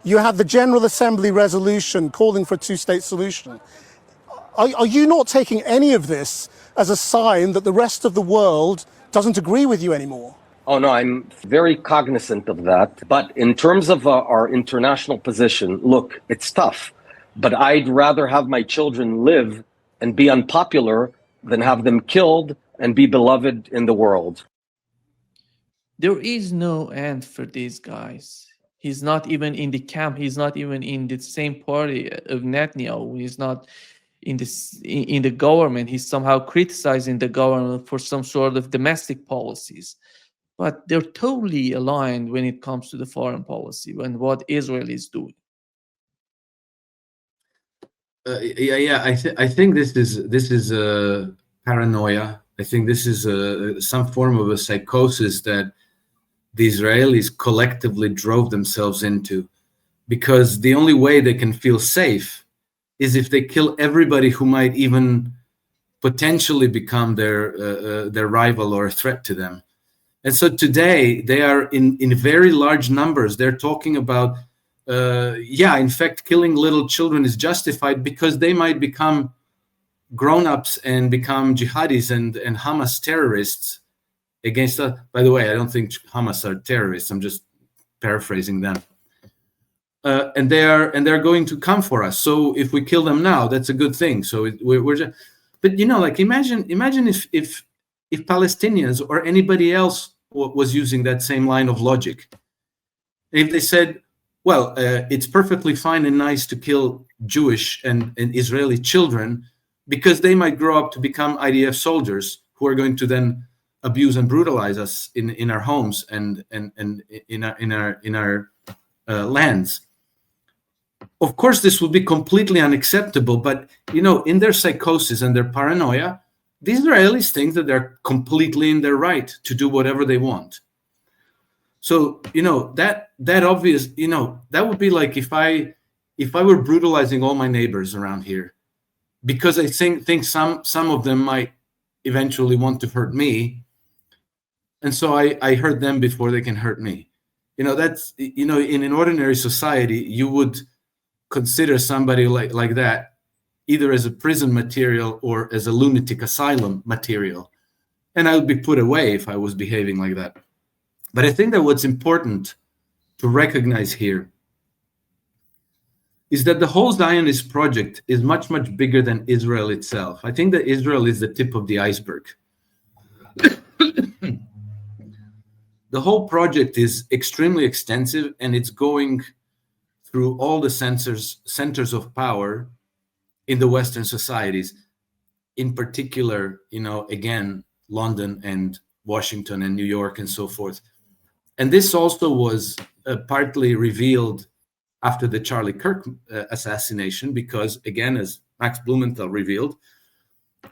You have the General Assembly resolution calling for a two-state solution. Are you not taking any of this as a sign that the rest of the world doesn't agree with you anymore? Oh, no, I'm very cognizant of that. But in terms of our international position, look, it's tough. But I'd rather have my children live and be unpopular than have them killed and be beloved in the world. There is no end for these guys. He's not even in the camp. He's not even in the same party of Netanyahu. He's not in the government. He's somehow criticizing the government for some sort of domestic policies. But they're totally aligned when it comes to the foreign policy and what Israel is doing. I think this is a paranoia. I think this is some form of a psychosis that the Israelis collectively drove themselves into, because the only way they can feel safe is if they kill everybody who might even potentially become their rival or a threat to them. And so today they are in very large numbers. They're talking about, in fact, killing little children is justified because they might become grown-ups and become jihadis and Hamas terrorists against us. By the way, I don't think Hamas are terrorists. I'm just paraphrasing them. And they're going to come for us. So if we kill them now, that's a good thing. So we're just, but imagine if Palestinians or anybody else was using that same line of logic. If they said, well, it's perfectly fine and nice to kill Jewish and Israeli children because they might grow up to become IDF soldiers who are going to then abuse and brutalize us in our homes and in our lands. Of course, this would be completely unacceptable, but in their psychosis and their paranoia, the Israelis think that they're completely in their right to do whatever they want. So that obvious, that would be like if I were brutalizing all my neighbors around here, because I think some of them might eventually want to hurt me, and so I hurt them before they can hurt me. That's in an ordinary society you would consider somebody like that either as a prison material or as a lunatic asylum material, and I would be put away if I was behaving like that. But I think that what's important to recognize here is that the whole Zionist project is much, much bigger than Israel itself. I think that Israel is the tip of the iceberg. The whole project is extremely extensive, and it's going through all the centers of power in the Western societies, in particular, again, London and Washington and New York and so forth. And this also was partly revealed after the Charlie Kirk assassination, because, again, as Max Blumenthal revealed,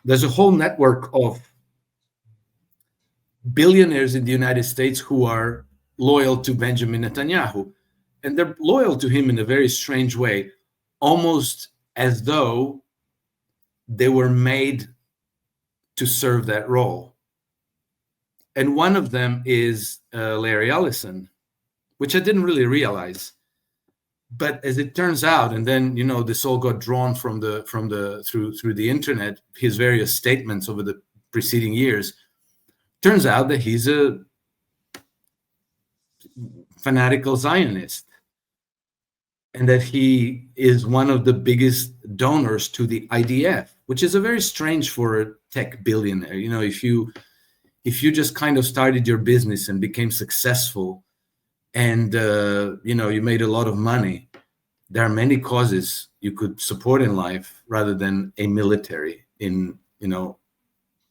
there's a whole network of billionaires in the United States who are loyal to Benjamin Netanyahu. And they're loyal to him in a very strange way, almost as though they were made to serve that role. And one of them is Larry Ellison, which I didn't really realize. But as it turns out, and then this all got drawn through the internet, his various statements over the preceding years, turns out that he's a fanatical Zionist, and that he is one of the biggest donors to the IDF, which is a very strange for a tech billionaire. If you just kind of started your business and became successful, and you made a lot of money, there are many causes you could support in life rather than a military in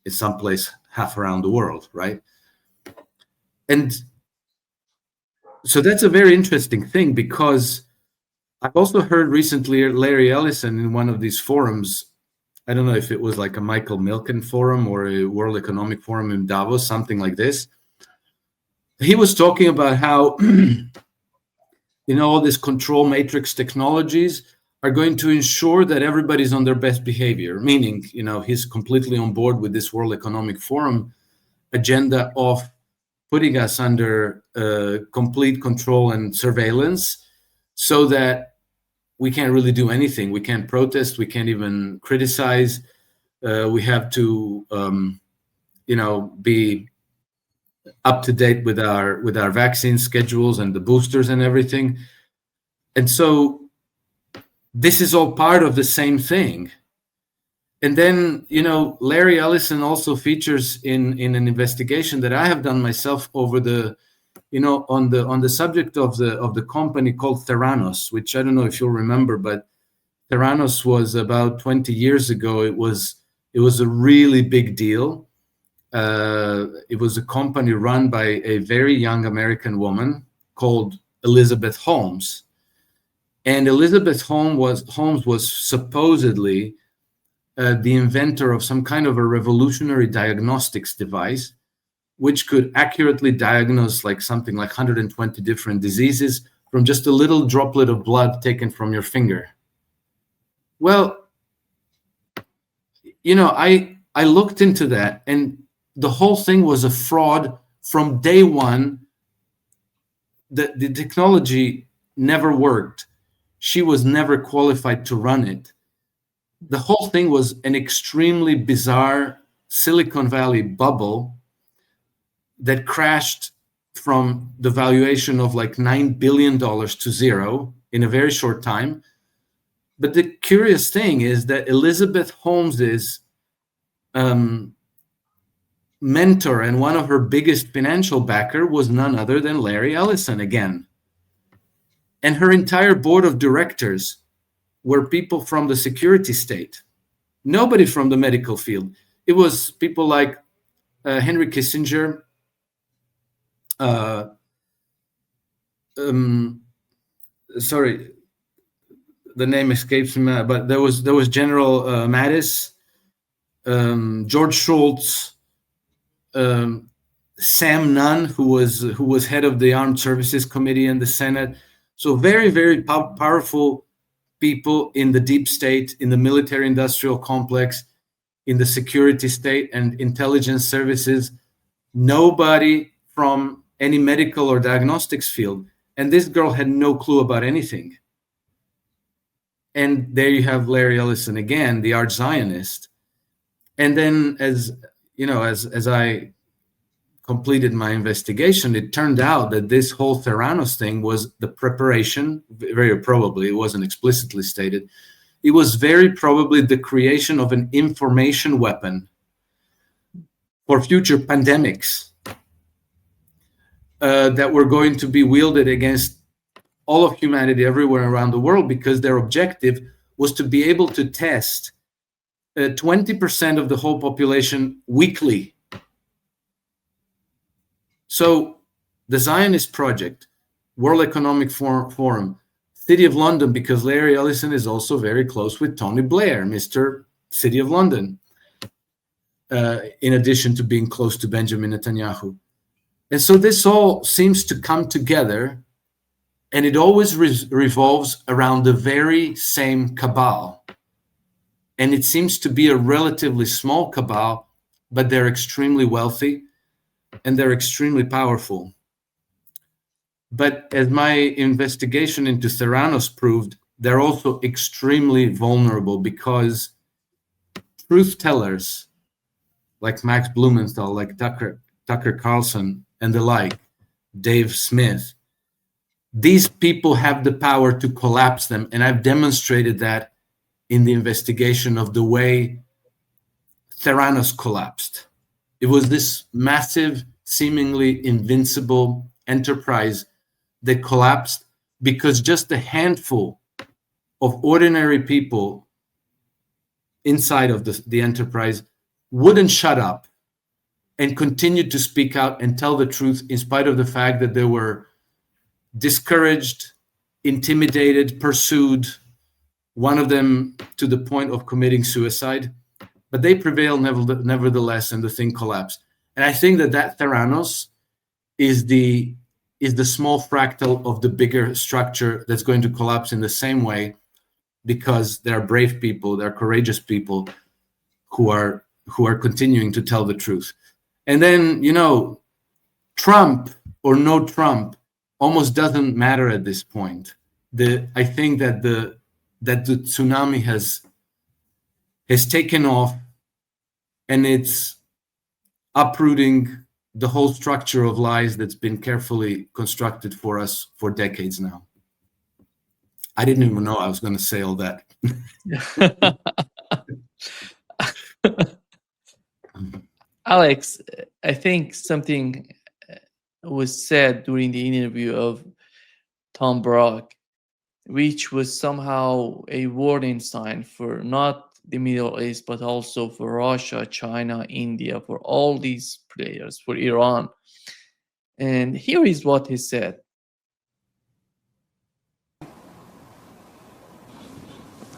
someplace half around the world, right? And so that's a very interesting thing, because I've also heard recently Larry Ellison in one of these forums, I don't know if it was like a Michael Milken forum or a World Economic Forum in Davos, something like this. He was talking about how all these control matrix technologies are going to ensure that everybody's on their best behavior, meaning, he's completely on board with this World Economic Forum agenda of putting us under complete control and surveillance, so that we can't really do anything. We can't protest. We can't even criticize. We have to, be up to date with our vaccine schedules and the boosters and everything. And so this is all part of the same thing. And then, Larry Ellison also features in an investigation that I have done myself over on the subject of the company called Theranos, which I don't know if you'll remember, but Theranos was about 20 years ago. It was a really big deal. It was a company run by a very young American woman called Elizabeth Holmes. And Elizabeth Holmes was supposedly the inventor of some kind of a revolutionary diagnostics device, which could accurately diagnose something like 120 different diseases from just a little droplet of blood taken from your finger. Well, I looked into that, and the whole thing was a fraud from day one. The technology never worked. She was never qualified to run it. The whole thing was an extremely bizarre Silicon Valley bubble that crashed from the valuation of $9 billion to zero in a very short time. But the curious thing is that Elizabeth Holmes's mentor and one of her biggest financial backer was none other than Larry Ellison again. And her entire board of directors were people from the security state, nobody from the medical field. It was people like Henry Kissinger, sorry, the name escapes me, but there was General Mattis, George Shultz, Sam Nunn, who was head of the Armed Services Committee in the Senate. So very, very powerful people in the deep state, in the military-industrial complex, in the security state and intelligence services. Nobody from any medical or diagnostics field. And this girl had no clue about anything. And there you have Larry Ellison again, the arch Zionist. And then as I completed my investigation, it turned out that this whole Theranos thing was the preparation, very probably, it wasn't explicitly stated, it was very probably the creation of an information weapon for future pandemics that were going to be wielded against all of humanity everywhere around the world, because their objective was to be able to test 20% of the whole population weekly. So the Zionist Project, World Economic Forum, City of London, because Larry Ellison is also very close with Tony Blair, Mr. City of London, in addition to being close to Benjamin Netanyahu. And so this all seems to come together, and it always revolves around the very same cabal. And it seems to be a relatively small cabal, but they're extremely wealthy and they're extremely powerful. But as my investigation into Theranos proved, they're also extremely vulnerable, because truth tellers like Max Blumenthal, like Tucker Carlson and the like, Dave Smith, these people have the power to collapse them. And I've demonstrated that in the investigation of the way Theranos collapsed. It was this massive, seemingly invincible enterprise that collapsed because just a handful of ordinary people inside of the enterprise wouldn't shut up and continued to speak out and tell the truth, in spite of the fact that they were discouraged, intimidated, pursued, one of them to the point of committing suicide. But they prevailed nevertheless, and the thing collapsed. And I think that Theranos is the small fractal of the bigger structure that's going to collapse in the same way, because there are brave people, there are courageous people who are continuing to tell the truth. And then, Trump or no Trump almost doesn't matter at this point. I think that the tsunami has taken off, and it's uprooting the whole structure of lies that's been carefully constructed for us for decades now. I didn't even know I was going to say all that. Alex, I think something was said during the interview of Tom Brock, which was somehow a warning sign for not the Middle East, but also for Russia, China, India, for all these players, for Iran. And here is what he said.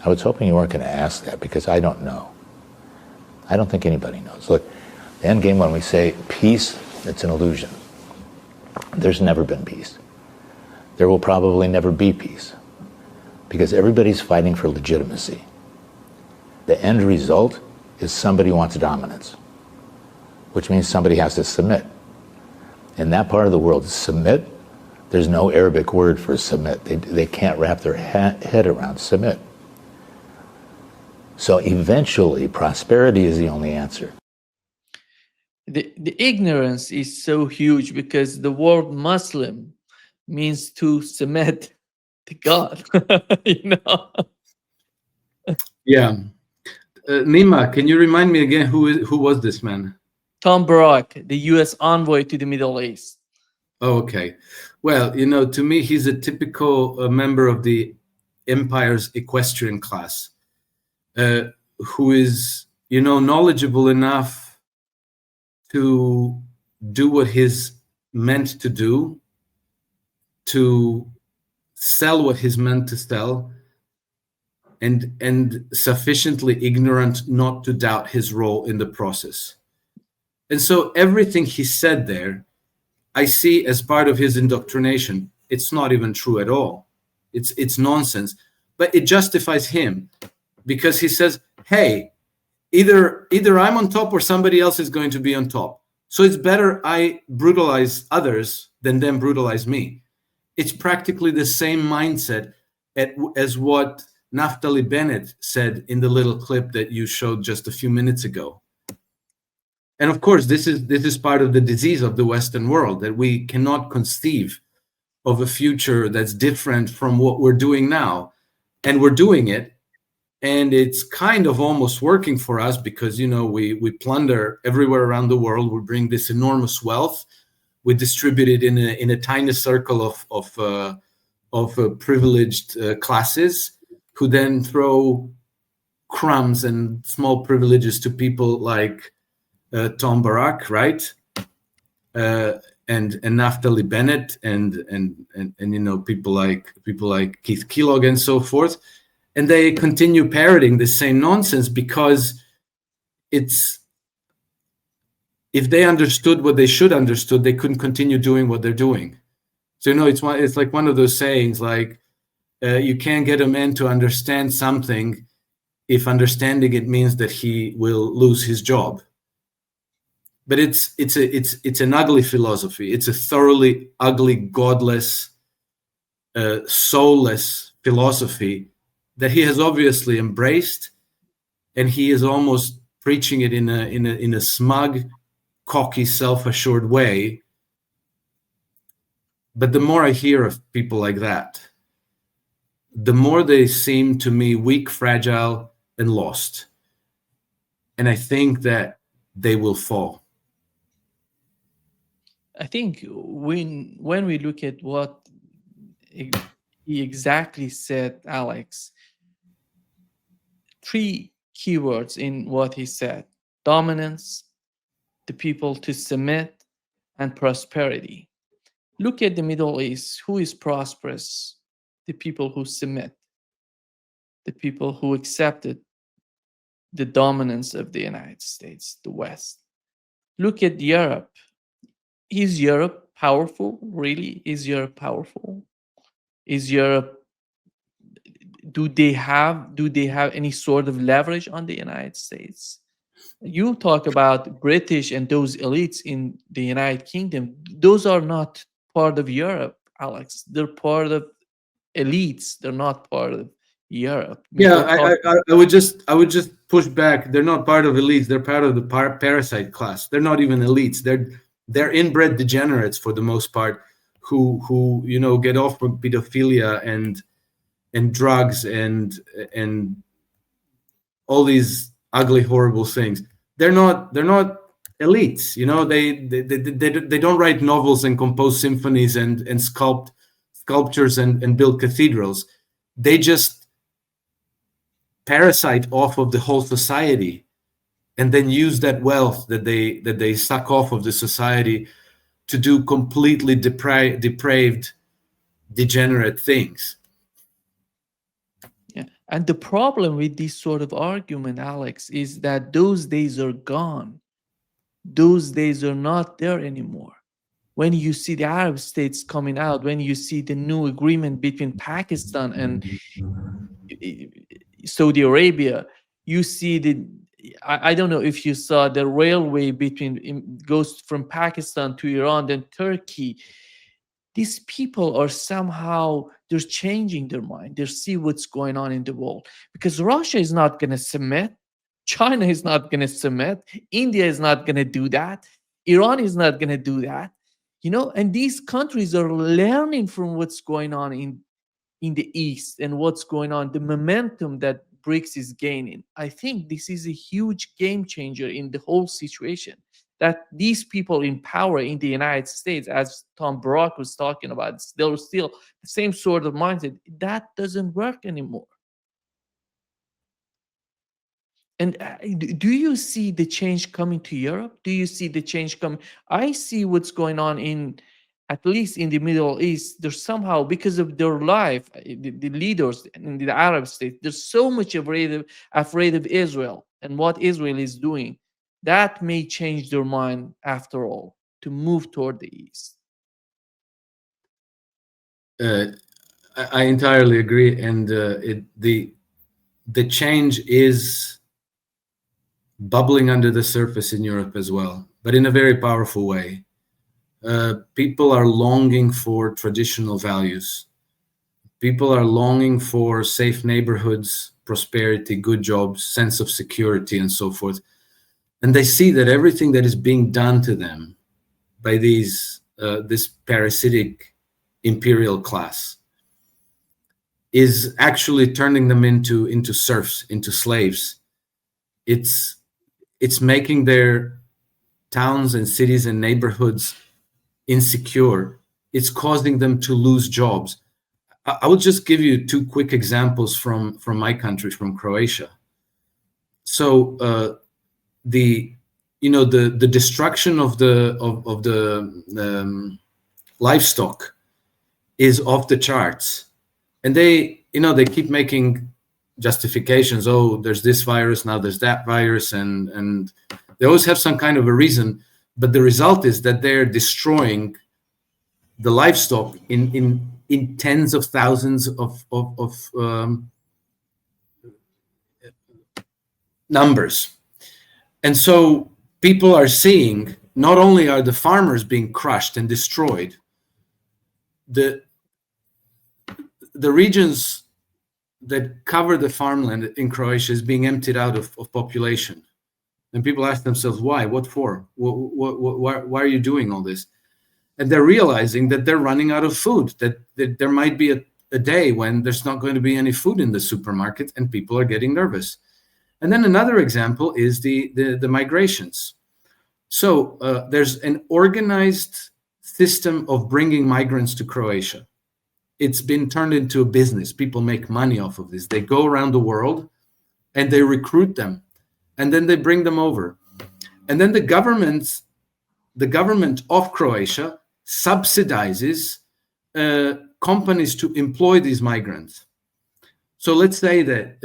I was hoping you weren't going to ask that, because I don't know. I don't think anybody knows. Look, the end game, when we say peace, it's an illusion. There's never been peace. There will probably never be peace, because everybody's fighting for legitimacy. The end result is somebody wants dominance, which means somebody has to submit. In that part of the world, submit, there's no Arabic word for submit. They can't wrap their head around submit. So eventually, prosperity is the only answer. The ignorance is so huge, because the word Muslim means to submit to God. You know? Yeah. Nima, can you remind me again who was this man? Tom Brock, the US envoy to the Middle East. Oh, okay. Well, to me, he's a typical member of the empire's equestrian class, who is, knowledgeable enough to do what he's meant to do, to sell what he's meant to sell, and sufficiently ignorant not to doubt his role in the process. And so everything he said there, I see as part of his indoctrination. It's not even true at all. It's nonsense, but it justifies him, because he says, hey, either I'm on top or somebody else is going to be on top. So it's better I brutalize others than them brutalize me. It's practically the same mindset as what Naftali Bennett said in the little clip that you showed just a few minutes ago. And of course, this is part of the disease of the Western world, that we cannot conceive of a future that's different from what we're doing now. And we're doing it, and it's kind of almost working for us, because we plunder everywhere around the world. We bring this enormous wealth. We distribute it in a tiny circle of privileged classes, who then throw crumbs and small privileges to people like Tom Barak, right? And Naftali Bennett and people like Keith Kellogg and so forth. And they continue parroting the same nonsense, because if they understood what they should understood, they couldn't continue doing what they're doing. So it's like one of those sayings, like you can't get a man to understand something if understanding it means that he will lose his job. But it's an ugly philosophy. It's a thoroughly ugly, godless, soulless philosophy that he has obviously embraced, and he is almost preaching it in a smug, cocky, self-assured way. But the more I hear of people like that, the more they seem to me weak, fragile, and lost. And I think that they will fall. I think when we look at what he exactly said, Alex, three keywords in what he said: dominance, the people to submit, and prosperity. Look at the Middle East. Who is prosperous? The people who submit, the people who accepted the dominance of the United States, the West. Look at Europe. Is Europe powerful? Really? Is Europe powerful? Is Europe, do they have any sort of leverage on the United States? You talk about British and those elites in the United Kingdom. Those are not part of Europe, Alex. They're part of elites. They're not part of Europe. Yeah, I would just push back. They're not part of elites. They're part of the parasite class. They're not even elites. They're inbred degenerates for the most part, who get off from pedophilia and drugs and all these ugly, horrible things. They're not elites. They don't write novels and compose symphonies and sculptures and build cathedrals. They just parasite off of the whole society and then use that wealth that they suck off of the society to do completely depraved, degenerate things. Yeah. And the problem with this sort of argument, Alex, is that those days are gone. Those days are not there anymore. When you see the Arab states coming out, when you see the new agreement between Pakistan and Saudi Arabia, you see I don't know if you saw the railway goes from Pakistan to Iran, then Turkey. These people are they're changing their mind. They see what's going on in the world, because Russia is not going to submit. China is not going to submit. India is not going to do that. Iran is not going to do that. And these countries are learning from what's going on in the East and what's going on, the momentum that BRICS is gaining. I think this is a huge game changer in the whole situation, that these people in power in the United States, as Tom Brock was talking about, they're still the same sort of mindset. That doesn't work anymore. And do you see the change coming to Europe? Do you see the change coming? I see what's going on at least in the Middle East. There's somehow, because of their life, the leaders in the Arab states, there's so much afraid of Israel and what Israel is doing. That may change their mind after all, to move toward the East. I entirely agree. And the change is bubbling under the surface in Europe as well, but in a very powerful way. People are longing for traditional values. People are longing for safe neighborhoods, prosperity, good jobs, sense of security, and so forth. And they see that everything that is being done to them by this parasitic imperial class is actually turning them into serfs, into slaves. It's making their towns and cities and neighborhoods insecure. It's causing them to lose jobs. I will just give you two quick examples from my country, from Croatia. So the destruction of the livestock is off the charts, and they keep making justifications. Oh, there's this virus, now there's that virus, and they always have some kind of a reason. But the result is that they're destroying the livestock in tens of thousands of numbers. And so people are seeing, not only are the farmers being crushed and destroyed, the regions that cover the farmland in Croatia is being emptied out of population. And people ask themselves, why? What for? Why are you doing all this? And they're realizing that they're running out of food, that there might be a day when there's not going to be any food in the supermarket, and people are getting nervous. And then another example is the migrations. So there's an organized system of bringing migrants to Croatia. It's been turned into a business. People make money off of this. They go around the world and they recruit them, and then they bring them over. And then the government of Croatia subsidizes companies to employ these migrants. So let's say that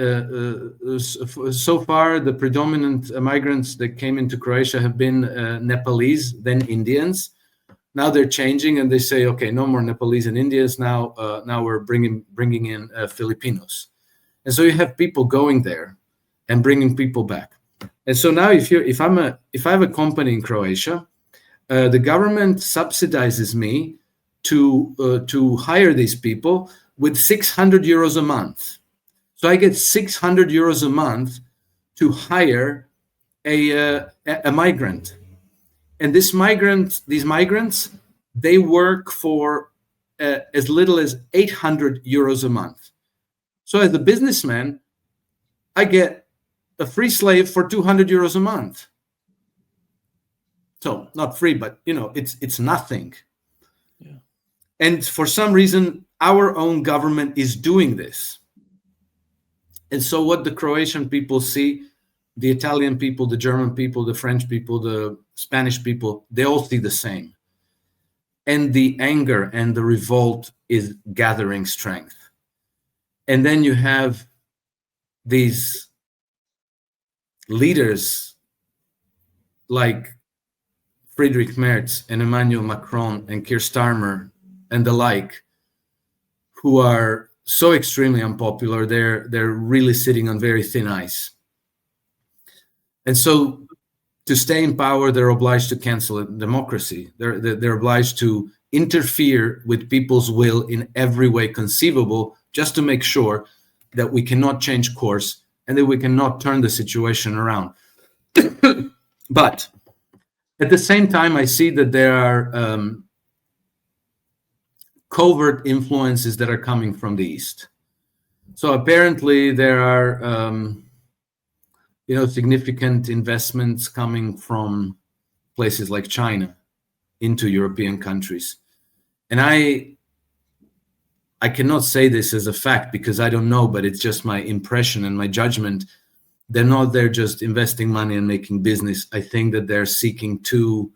so far the predominant migrants that came into Croatia have been Nepalese, then Indians. Now they're changing and they say, okay, no more Nepalese and Indians. Now we're bringing in Filipinos. And so you have people going there and bringing people back. And so now if I have a company in Croatia, the government subsidizes me to hire these people, with 600 euros a month. So I get 600 euros a month to hire a migrant. And these migrants, they work for as little as 800 euros a month. So as a businessman, I get a free slave for 200 euros a month. So not free, but it's nothing. Yeah. And for some reason, our own government is doing this. And so what the Croatian people see, the Italian people, the German people, the French people, the Spanish people, they all see the same. And the anger and the revolt is gathering strength. And then you have these leaders like Friedrich Merz and Emmanuel Macron and Keir Starmer and the like, who are so extremely unpopular. They're really sitting on very thin ice. And so to stay in power, they're obliged to cancel democracy. They're obliged to interfere with people's will in every way conceivable, just to make sure that we cannot change course and that we cannot turn the situation around. But at the same time, I see that there are covert influences that are coming from the East. So apparently there are significant investments coming from places like China into European countries. And I cannot say this as a fact because I don't know, but it's just my impression and my judgment. They're not there just investing money and making business. I think that they're seeking to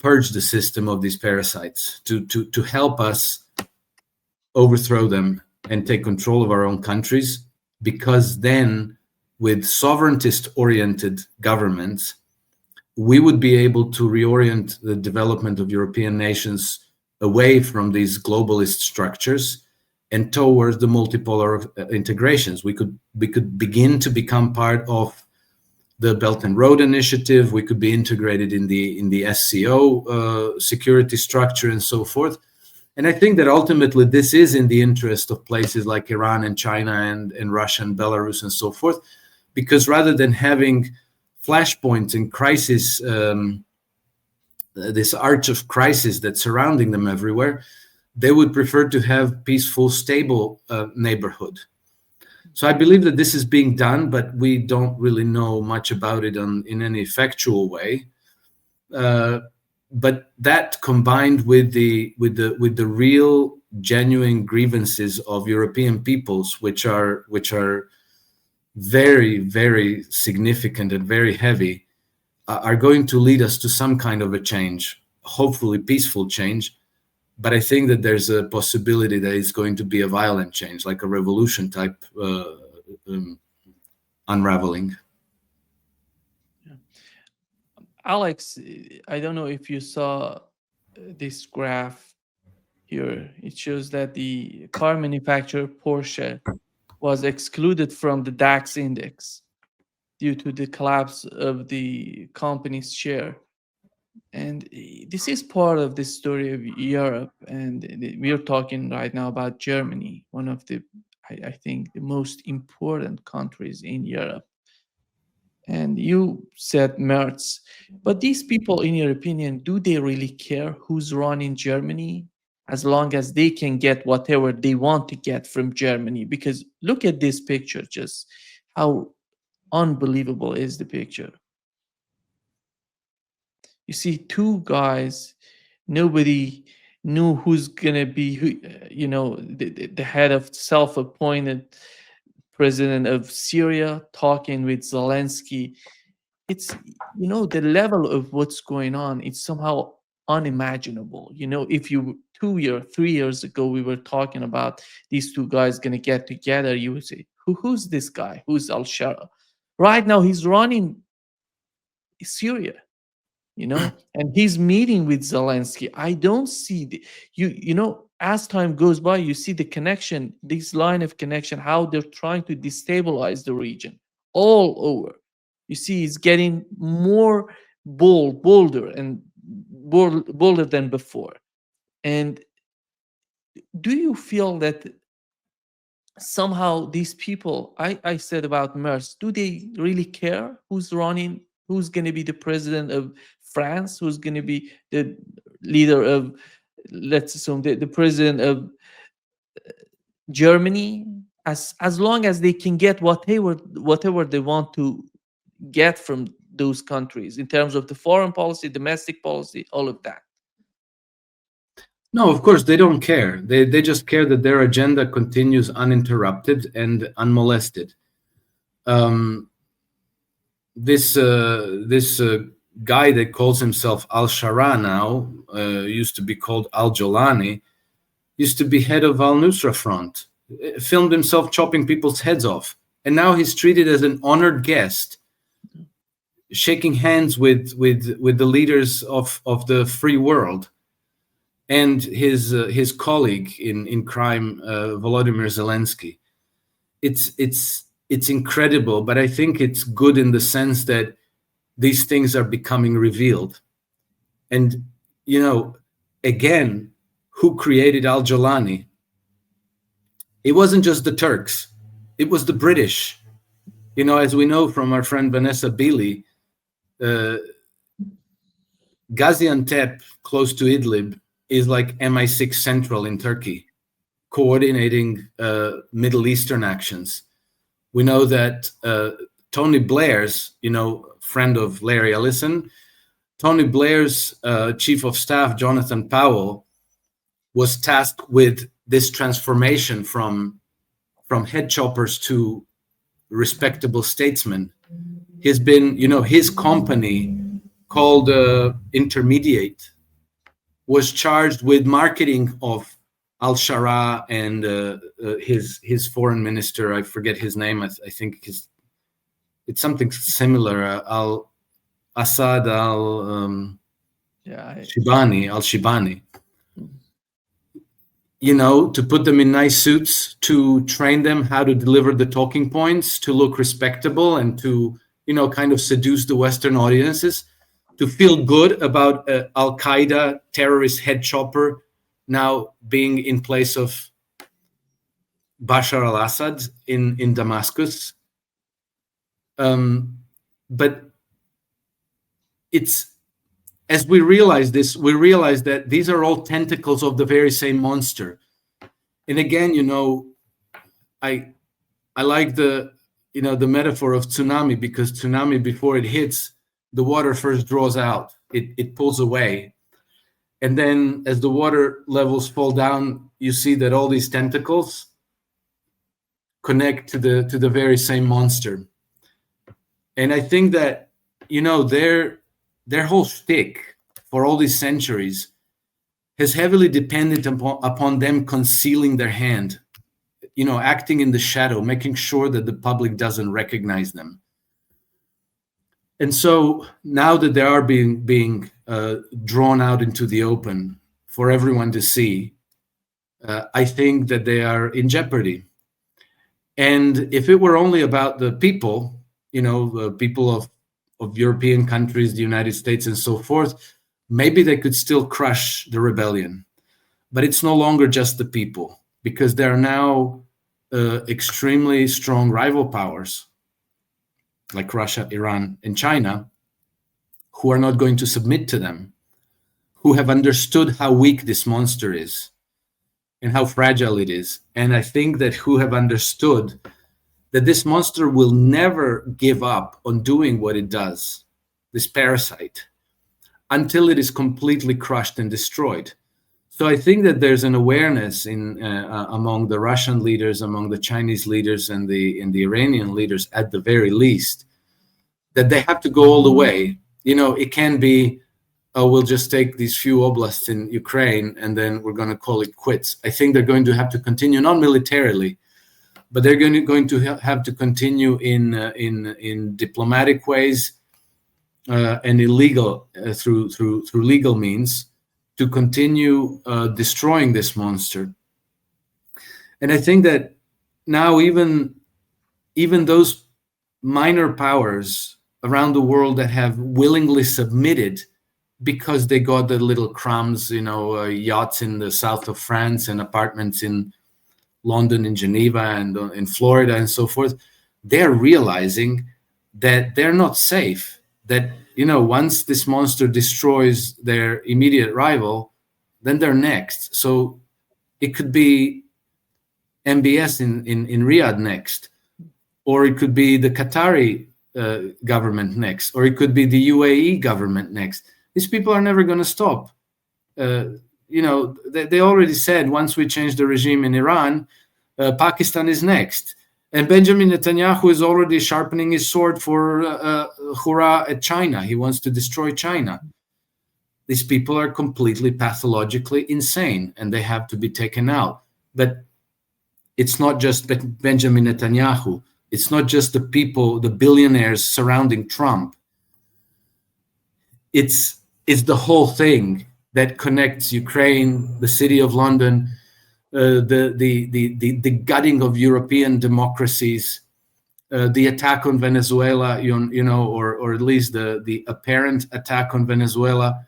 purge the system of these parasites, to help us overthrow them and take control of our own countries, because then with sovereigntist-oriented governments, we would be able to reorient the development of European nations away from these globalist structures and towards the multipolar integrations. We could begin to become part of the Belt and Road Initiative. We could be integrated in the SCO security structure and so forth. And I think that ultimately this is in the interest of places like Iran and China and Russia and Belarus and so forth, because rather than having flashpoints and crisis, this arch of crisis that's surrounding them everywhere, they would prefer to have peaceful, stable neighborhood. So I believe that this is being done, but we don't really know much about it in any factual way. But that combined with the real genuine grievances of European peoples, which are very, very significant and very heavy, are going to lead us to some kind of a change, hopefully peaceful change. But I think that there's a possibility that it's going to be a violent change, like a revolution type unraveling. Alex, I don't know if you saw this graph here. It shows that the car manufacturer Porsche was excluded from the DAX index due to the collapse of the company's share. And this is part of the story of Europe. And we are talking right now about Germany, one of the, I think, the most important countries in Europe. And you said Merz, but these people, in your opinion, do they really care who's running Germany as long as they can get whatever they want to get from Germany? Because look at this picture, just how unbelievable is the picture. You see two guys, nobody knew who's gonna be, the head of self-appointed president of Syria talking with Zelensky. It's, the level of what's going on, it's somehow unimaginable. If you 3 years ago we were talking about these two guys gonna get together, you would say, who's this guy? Who's al-Shara? Right now he's running Syria, and he's meeting with Zelensky. I don't see as time goes by, you see the connection, this line of connection, how they're trying to destabilize the region all over. You see, it's getting more bolder than before. And do you feel that somehow these people, I said about MERS, do they really care who's running, who's going to be the president of France, who's going to be the leader of, let's assume, the president of Germany, as long as they can get whatever they want to get from those countries in terms of the foreign policy, domestic policy, all of that? No, of course, they don't care. They just care that their agenda continues uninterrupted and unmolested. This guy that calls himself Al-Shara now, used to be called Al-Jolani, used to be head of Al-Nusra Front, filmed himself chopping people's heads off. And now he's treated as an honored guest, shaking hands with the leaders of the free world. And his colleague in crime, Volodymyr Zelensky. It's incredible, but I think it's good in the sense that these things are becoming revealed. And, you know, again, who created Al-Jolani? It wasn't just the Turks. It was the British. You know, as we know from our friend Vanessa Bili, Gaziantep, close to Idlib, is like MI6 Central in Turkey, coordinating Middle Eastern actions. We know that Tony Blair's, you know, friend of Larry Ellison, Tony Blair's chief of staff, Jonathan Powell, was tasked with this transformation from head choppers to respectable statesmen. He's been, you know, his company called Intermediate was charged with marketing of Al-Shara and his foreign minister. I forget his name. I think it's something similar. Al-Assad Al-Shibani. You know, to put them in nice suits, to train them how to deliver the talking points, to look respectable, and to, you know, kind of seduce the Western audiences, to feel good about Al-Qaeda terrorist head chopper now being in place of Bashar al-Assad in Damascus. But it's, as we realize this, we realize that these are all tentacles of the very same monster. And again, you know, I like the metaphor of tsunami, because tsunami, before it hits, the water first draws out, it pulls away. And then as the water levels fall down, you see that all these tentacles connect to the very same monster. And I think that, you know, their whole shtick for all these centuries has heavily depended upon them concealing their hand, you know, acting in the shadow, making sure that the public doesn't recognize them. And so now that they are being drawn out into the open for everyone to see, I think that they are in jeopardy. And if it were only about the people, you know, the people of European countries, the United States, and so forth, maybe they could still crush the rebellion. But it's no longer just the people, because there are now extremely strong rival powers like Russia, Iran, and China, who are not going to submit to them, who have understood how weak this monster is and how fragile it is. And I think that who have understood that this monster will never give up on doing what it does, this parasite, until it is completely crushed and destroyed. So I think that there's an awareness among the Russian leaders, among the Chinese leaders, and the Iranian leaders, at the very least, that they have to go all the way. You know, it can be, oh, we'll just take these few oblasts in Ukraine and then we're going to call it quits. I think they're going to have to continue, not militarily, but they're going to have to continue in diplomatic ways and illegal through legal means, to continue destroying this monster. And I think that now even those minor powers around the world that have willingly submitted because they got the little crumbs, yachts in the south of France and apartments in London, in Geneva, and in Florida, and so forth. They're realizing that they're not safe. That, once this monster destroys their immediate rival, then they're next. So it could be MBS in Riyadh next, or it could be the Qatari government next, or it could be the UAE government next. These people are never going to stop. They already said, once we change the regime in Iran, Pakistan is next. And Benjamin Netanyahu is already sharpening his sword for hurrah at China. He wants to destroy China. These people are completely pathologically insane, and they have to be taken out. But it's not just Benjamin Netanyahu. It's not just the people, the billionaires surrounding Trump. It's the whole thing that connects Ukraine, the city of London, the gutting of European democracies, the attack on Venezuela, or at least the apparent attack on Venezuela,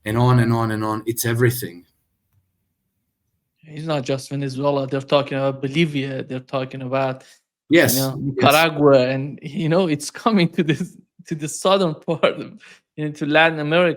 and on and on and on. It's everything. It's not just Venezuela. They're talking about Bolivia. They're talking about Yes. Nicaragua, and it's coming to the southern part, to Latin America.